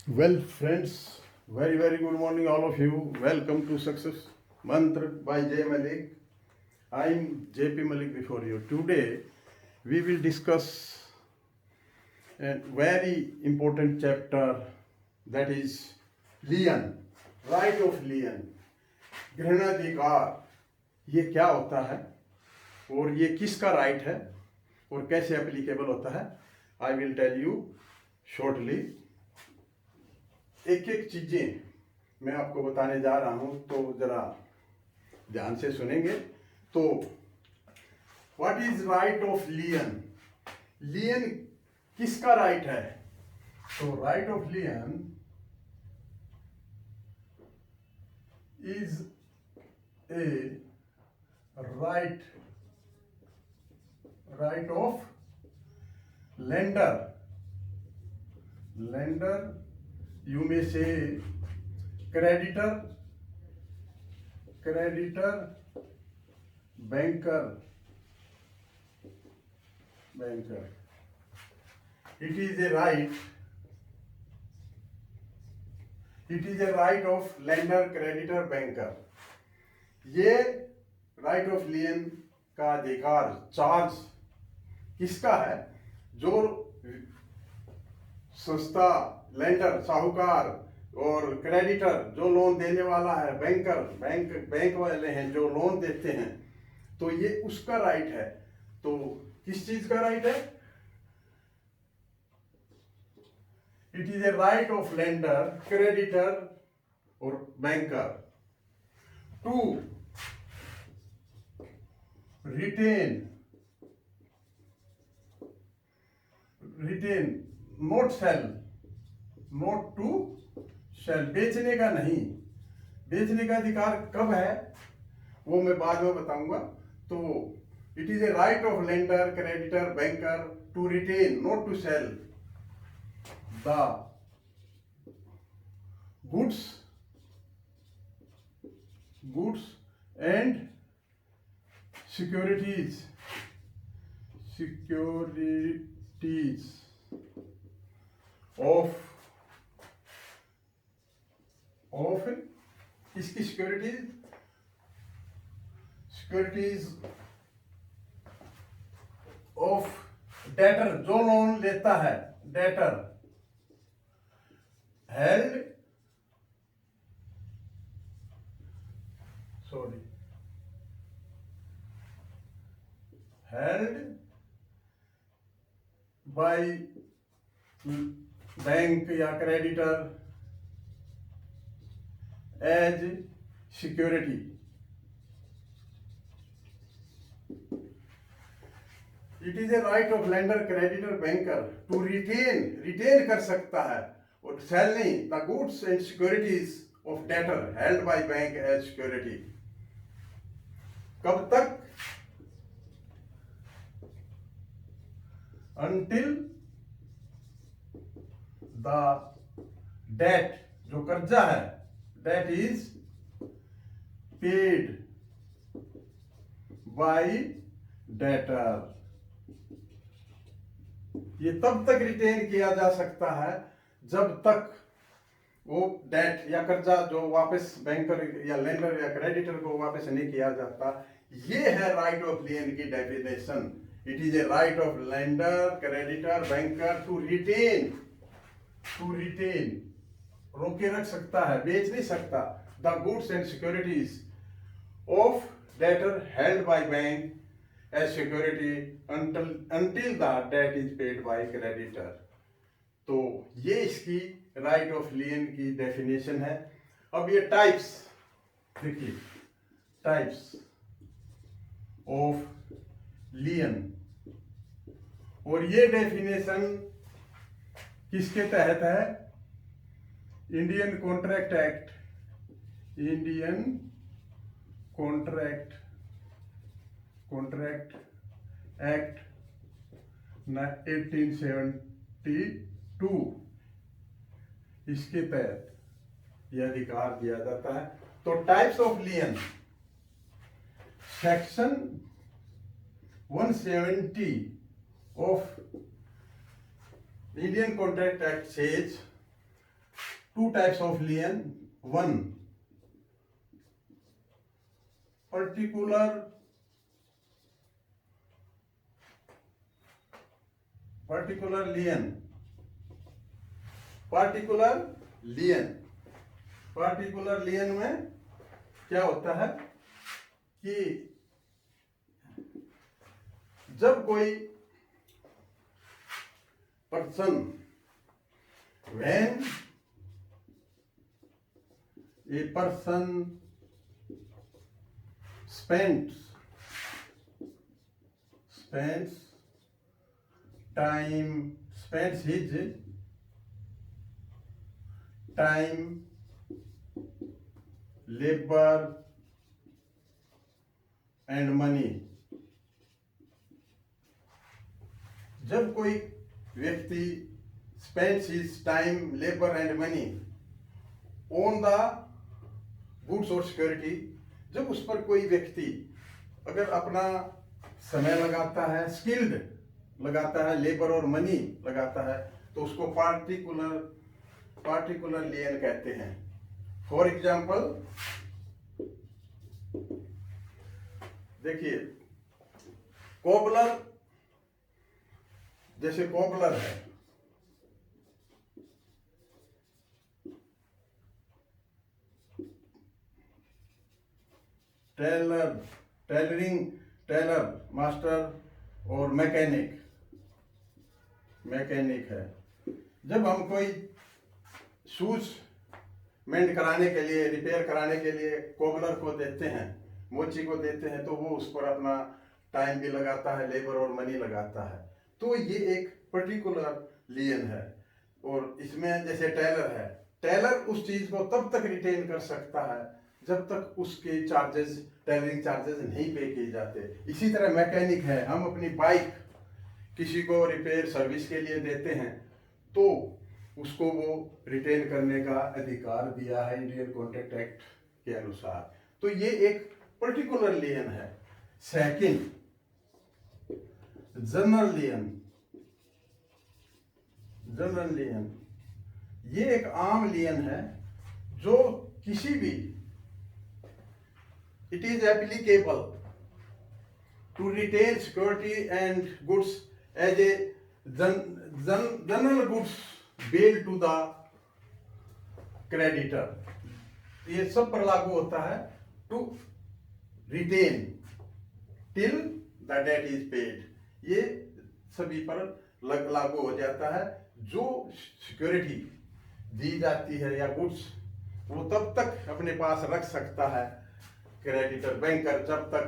Well, friends, very good morning, all of you. Welcome to Success Mantra by J. Malik. I'm JP Malik before you. Today, we will discuss a very important chapter, that is Lian, right of Lian, घृणाधिकार। ये क्या होता है और ये किसका right है और कैसे एप्लीकेबल होता है, I will tell you shortly. एक एक चीजें मैं आपको बताने जा रहा हूं, तो जरा ध्यान से सुनेंगे। तो what is right of lien? Lien किसका राइट है? तो right of lien is a right of lender, you may say creditor, banker. It is a right of lender, creditor, banker. ये राइट ऑफ लियन का अधिकार, चार्ज किसका है? जो संस्था, लेंडर साहूकार, और क्रेडिटर जो लोन देने वाला है, बैंकर बैंक वाले हैं जो लोन देते हैं, तो ये उसका राइट है। तो किस चीज का राइट है? It is a right of lender, creditor और banker to retain not sell, not to sell, बेचने का नहीं। बेचने का अधिकार कब है वो मैं बाद में बताऊंगा। तो it is a right of lender, creditor, banker to retain, not to sell the goods and securities of इसकी सिक्योरिटीज ऑफ डेटर, जो लोन लेता है, डेटर हेल्ड बाय बैंक या creditor as security. It is a right of lender, creditor, banker to retain कर सकता है और sell नहीं, the goods and securities of debtor held by bank as security. कब तक? until the debt, जो कर्जा है, that is paid by debtor। ये तब तक रिटेन किया जा सकता है जब तक वो डेट या कर्जा जो वापस बैंकर या लेंडर या क्रेडिटर को वापस नहीं किया जाता। ये है राइट ऑफ लियन की definition. It is a right of lender, creditor, banker to retain, रोके रख सकता है, बेच नहीं सकता, the goods and securities of debtor held by bank as security until the debt is paid by creditor। तो ये इसकी right of lien की definition है। अब ये types देखिए, types of lien, और ये डेफिनेशन किसके तहत है? इंडियन कॉन्ट्रैक्ट एक्ट 1872, इसके तहत यह अधिकार दिया जाता है। तो types of लियन, section 170 of Indian Contract Act says two types of lien. One, particular lien. Particular lien में क्या होता है कि जब कोई person, when a person spends his time, labor and money. जब कोई व्यक्ति spends his time, labor and money on the goods or security, जब उस पर कोई व्यक्ति अगर अपना समय लगाता है, स्किल्ड लगाता है, लेबर और मनी लगाता है, तो उसको पार्टिकुलर लियन कहते हैं. फॉर एग्जाम्पल देखिए, कोबलर, जैसे कोबलर है, टेलर मास्टर और मैकेनिक है. जब हम कोई शूज मेंड कराने के लिए, रिपेयर कराने के लिए कोबलर को देते हैं, मोची को देते हैं, तो वो उस पर अपना टाइम भी लगाता है, लेबर और मनी लगाता है. तो ये एक पर्टिकुलर लियन है. और इसमें जैसे टेलर है, टेलर उस चीज को तब तक रिटेन कर सकता है जब तक उसके चार्जेस, टेलरिंग चार्जेस नहीं पे किए जाते. इसी तरह मैकेनिक है, हम अपनी बाइक किसी को रिपेयर सर्विस के लिए देते हैं तो उसको वो रिटेन करने का अधिकार दिया है इंडियन कॉन्ट्रैक्ट एक्ट के अनुसार. तो ये एक पर्टिकुलर लियन है. Second, general lien. ये एक आम लियन है जो किसी भी, it is applicable to retain security and goods as a general goods billed to the creditor. ये सब पर लागू होता है. To retain till the debt is paid, ये सभी पर लागू हो जाता है. जो सिक्योरिटी दी जाती है या गुड्स, वो तब तक अपने पास रख सकता है क्रेडिटर, बैंकर, जब तक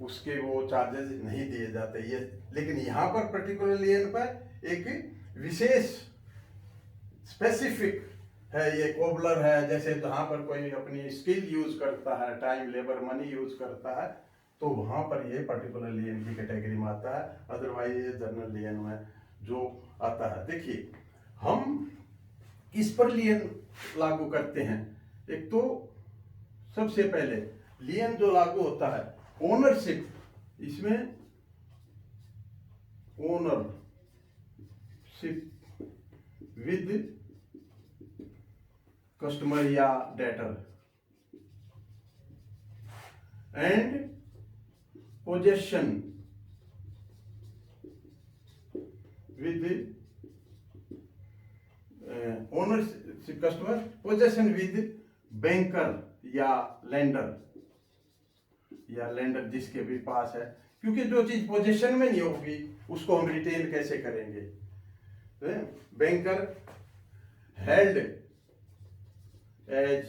उसके वो चार्जेस नहीं दिए जाते. ये लेकिन यहाँ पर पर्टिकुलर लियन पर एक विशेष स्पेसिफिक है. ये कोबलर है, जैसे जहाँ पर कोई अपनी स्किल यूज करता है, टाइम, लेबर, मनी यूज करता है, तो वहाँ पर ये पर्टिकुलर लियन की कैटेगरी में आता है. अदरवाइज ये जनरल लियन में जो आता है. देखिए, हम किस पर लियन लागू करते हैं. एक तो सबसे पहले लियन जो लागू होता है ओनरशिप. इसमें ओनरशिप विद कस्टमर या debtor and possession with ownership customer, possession with banker या लेंडर जिसके भी पास है. क्योंकि जो चीज पोजीशन में नहीं होगी उसको हम रिटेन कैसे करेंगे. Banker held as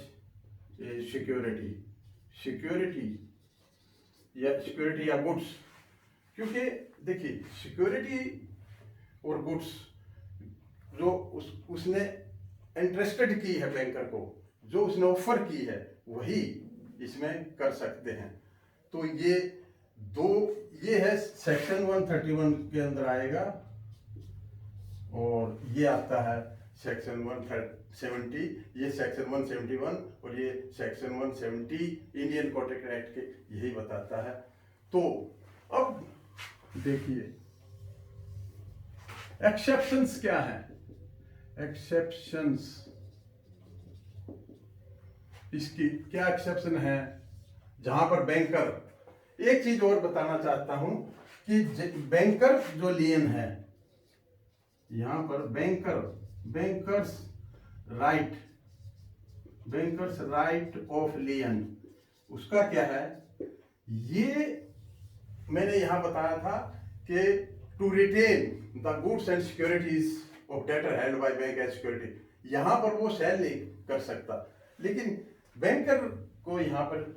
a security या गुड्स. क्योंकि देखिए, सिक्योरिटी और गुड्स जो उसने इंटरेस्टेड की है बैंकर को, जो उसने ऑफर की है, वही इसमें कर सकते हैं. तो ये है सेक्शन 131 के अंदर आएगा. और ये आता है सेक्शन 170, ये सेक्शन 171 और ये सेक्शन 170 इंडियन कॉन्ट्रैक्ट एक्ट के यही बताता है. तो अब देखिए एक्सेप्शंस क्या है. एक्सेप्शंस इसकी क्या एक्सेप्शन है जहां पर बैंकर, एक चीज और बताना चाहता हूं कि बैंकर जो लियन है, यहां पर bankers right bankers right of lien, उसका क्या है, ये मैंने यहां बताया था कि to retain the goods and securities of debtor held by bank as security, यहां पर वो सेल नहीं कर सकता, लेकिन बैंकर को यहां पर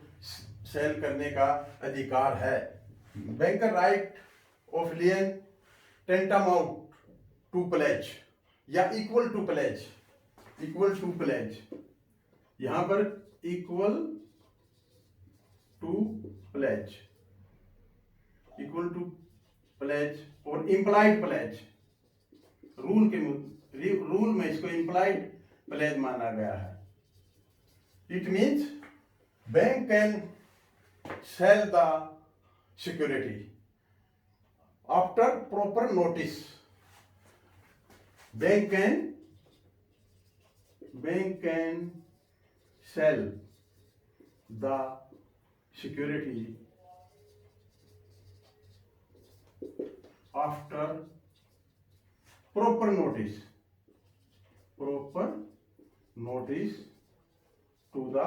सेल करने का अधिकार है। Banker right of lien tantamount to pledge या इक्वल टू प्लेज, यहां पर इक्वल टू प्लेज और इम्प्लाइड प्लेज, रूल में इसको इम्प्लाइड प्लेज माना गया है। It means bank can sell the security after proper notice, bank can sell the security after proper notice to the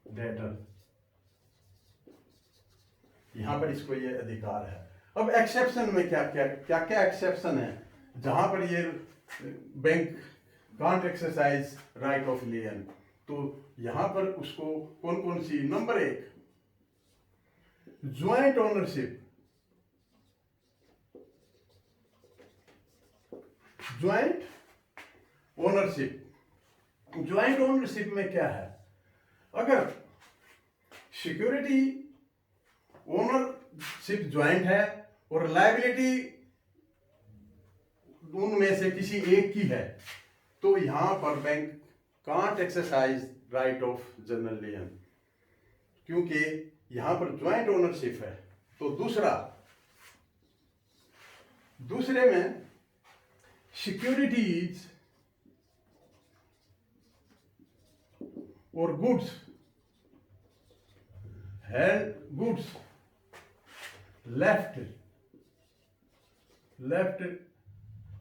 debtor, यहां पर इसको ये अधिकार है। अब एक्सेप्शन में क्या एक्सेप्शन है जहां पर ये bank can't exercise right of lien, तो यहां पर उसको कौन कौन सी, number 1 joint ownership, joint ownership में क्या है, अगर सिक्योरिटी ओनरशिप ज्वाइंट है और लायबिलिटी उनमें से किसी एक की है, तो यहां पर bank can't exercise right of general lien, क्योंकि यहां पर ज्वाइंट ओनरशिप है। तो दूसरे में सिक्योरिटीज और goods left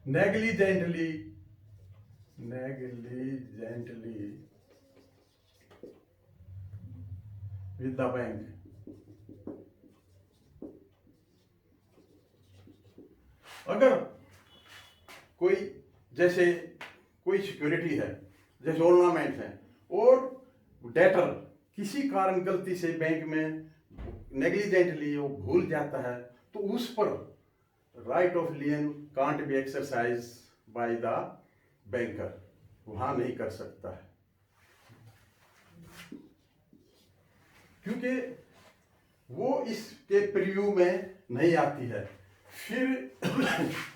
negligently with the bank, अगर कोई सिक्योरिटी है, जैसे ऑर्नामेंट है, और डेटर किसी कारण गलती से बैंक में नेग्लिजेंटली वो भूल जाता है, तो उस पर right of lien can't be exercise by the banker, वहां नहीं कर सकता है, क्योंकि वो इसके प्रीव्यू में नहीं आती है। फिर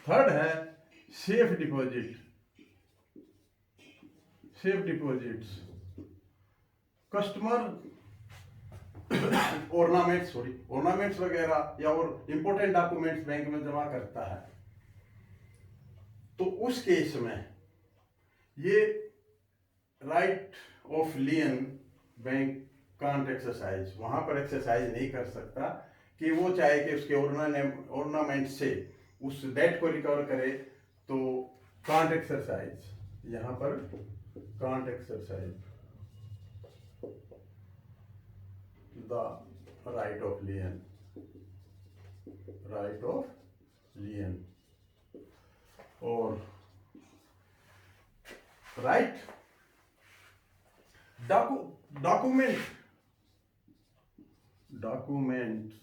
थर्ड है सेफ डिपॉजिट्स, कस्टमर ऑर्नामेंट्स वगैरह या और इंपॉर्टेंट डॉक्यूमेंट्स बैंक में जमा करता है, तो उस केस में ये right of लियन bank can't exercise, वहां पर एक्सरसाइज नहीं कर सकता कि वो चाहे कि उसके ऑर्नामेंट से उस डेट को रिकवर करे, तो कांट एक्सरसाइज, यहां पर can't exercise the right of lien और right documents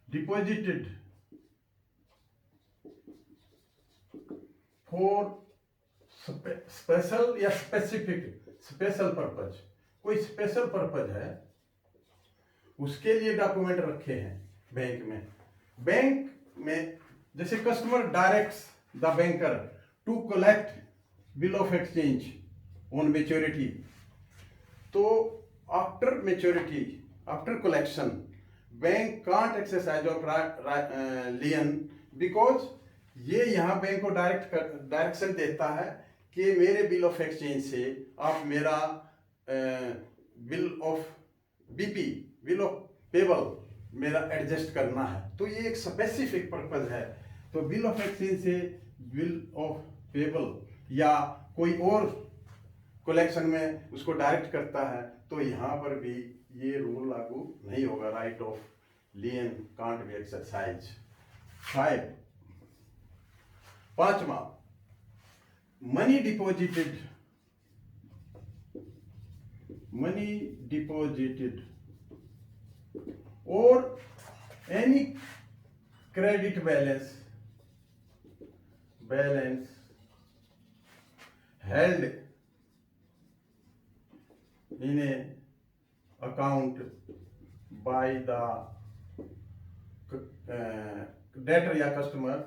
deposited for special या स्पेशल पर्पज, कोई स्पेशल पर्पज है, उसके लिए डॉक्यूमेंट रखे हैं बैंक में जैसे customer directs the banker to collect bill of exchange on maturity, तो after collection bank can't exercise of lien, because ये यहाँ बैंक को डायरेक्शन देता है कि मेरे बिल ऑफ एक्सचेंज से आप मेरा bill of BP, bill of payable मेरा एडजस्ट करना है। तो ये एक स्पेसिफिक पर्पज है। तो बिल ऑफ एक्सचेंज से बिल ऑफ पेबल या कोई और कलेक्शन में उसको डायरेक्ट करता है, तो यहाँ पर भी ये रूल लागू नहीं होगा। Right of lien can't be exercise. 5, पांचवा, मनी डिपॉजिटेड और any credit balance held in a account by the debtor या कस्टमर।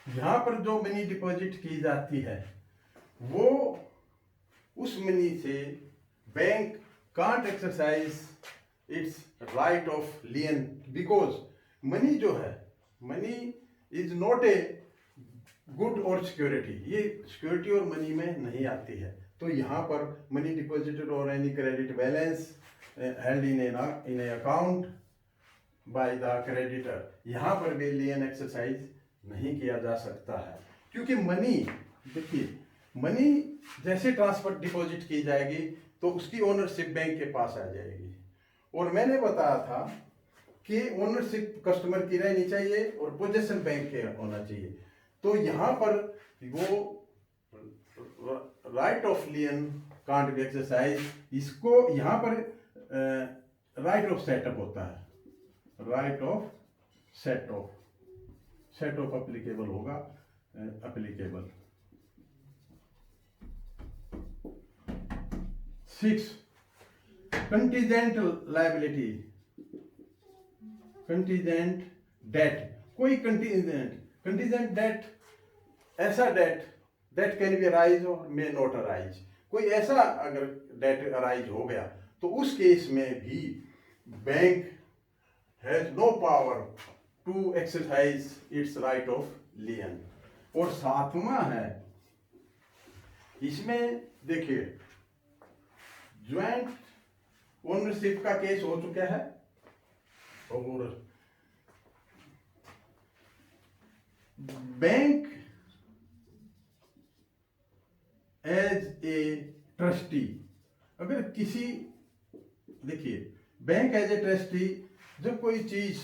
यहां पर जो मनी डिपॉजिट की जाती है वो उस मनी से bank can't exercise its right of lien, because money जो है, money is not a good और सिक्योरिटी, ये सिक्योरिटी और मनी में नहीं आती है। तो यहाँ पर मनी डिपॉजिटेड और any credit balance held in A account by the creditor, यहाँ पर भी लियन एक्सरसाइज नहीं किया जा सकता है। क्योंकि मनी, देखिए, मनी जैसे ट्रांसफर डिपॉजिट की जाएगी तो उसकी ओनरशिप बैंक के पास आ जाएगी। और मैंने बताया था कि ओनरशिप कस्टमर की रहनी चाहिए और पोजेशन बैंक के होना चाहिए। तो यहाँ पर वो right of lien can't be exercise, इसको यहाँ पर राइट ऑफ सेटअप होता है, right of set off applicable होगा, applicable. 6, contingent liability, contingent debt. कोई कंटीजेंट डेट, ऐसा debt that can be arise और मे नॉट अराइज। कोई ऐसा अगर डेट अराइज हो गया तो उस केस में भी bank has no power to exercise its right of lien. और 7वां है, इसमें देखिए ज्वाइंट ओनरशिप का केस हो चुका है और बैंक एज ए ट्रस्टी, अगर किसी, देखिए, बैंक एज ए ट्रस्टी, जब कोई चीज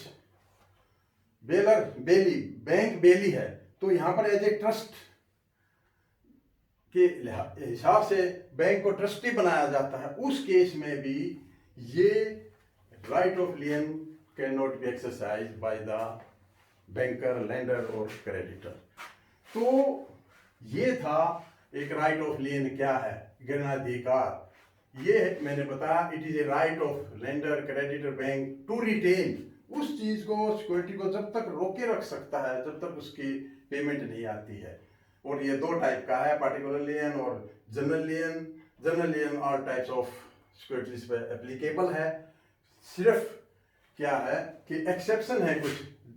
बेली, बैंक बेली है, तो यहां पर एज ए ट्रस्ट के हिसाब से बैंक को ट्रस्टी बनाया जाता है। उस केस में भी ये right of लियन can not be exercise by the banker, lender और क्रेडिटर। तो ये था एक राइट ऑफ लियन क्या है, गिरणाधिकार। ये मैंने बताया, it is a right of lender, creditor, bank to retain, उस चीज को, सिक्योरिटी को जब तक रोके रख सकता है जब तक उसकी पेमेंट नहीं आती है। और ये 2 टाइप का है, पार्टिकुलर लियन और general lien. General lien all types of securities पे एप्लीकेबल है। सिर्फ क्या है कि एक्सेप्शन है, कुछ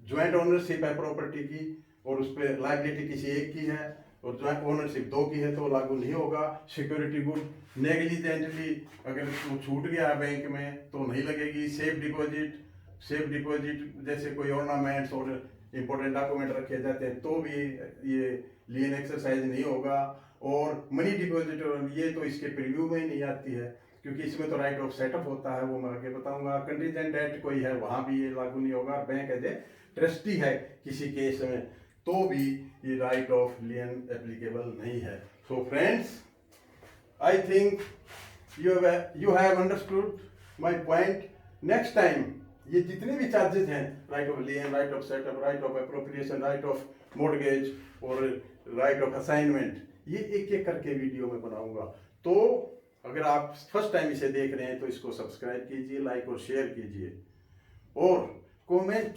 ज्वाइंट ओनरशिप है प्रॉपर्टी की और उस पर लायबिलिटी किसी एक की है और ज्वाइंट ओनरशिप 2 की है तो लागू नहीं होगा। सिक्योरिटी गुड नेग्लिजेंटली अगर वो छूट गया बैंक में तो नहीं लगेगी। सेफ डिपॉजिट जैसे कोई ऑर्नामेंट्स और इंपॉर्टेंट डॉक्यूमेंट रखे जाते हैं तो भी ये लियन एक्सरसाइज नहीं होगा। और मनी डिपॉजिट, ये तो इसके प्रीव्यू में ही नहीं आती है क्योंकि इसमें तो राइट ऑफ सेटअप होता है, वो मैं आगे बताऊंगा। कंटीजेंट डेट कोई है वहां भी ये लागू नहीं होगा। बैंक एज ए ट्रस्टी है किसी केस में तो भी ये राइट ऑफ लियन एप्लीकेबल नहीं है। So friends, I think you have understood my point. Next time ये जितने भी चार्जेस हैं, right of लियन, right of setup, right of appropriation, right of mortgage और राइट ऑफ असाइनमेंट, ये एक एक करके वीडियो में बनाऊंगा। तो अगर आप फर्स्ट टाइम इसे देख रहे हैं तो इसको सब्सक्राइब कीजिए, लाइक और शेयर कीजिए और कमेंट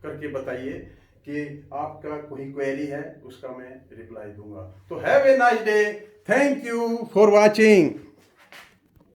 करके बताइए कि आपका कोई क्वेरी है, उसका मैं रिप्लाई दूंगा। तो have a nice day, thank you for watching.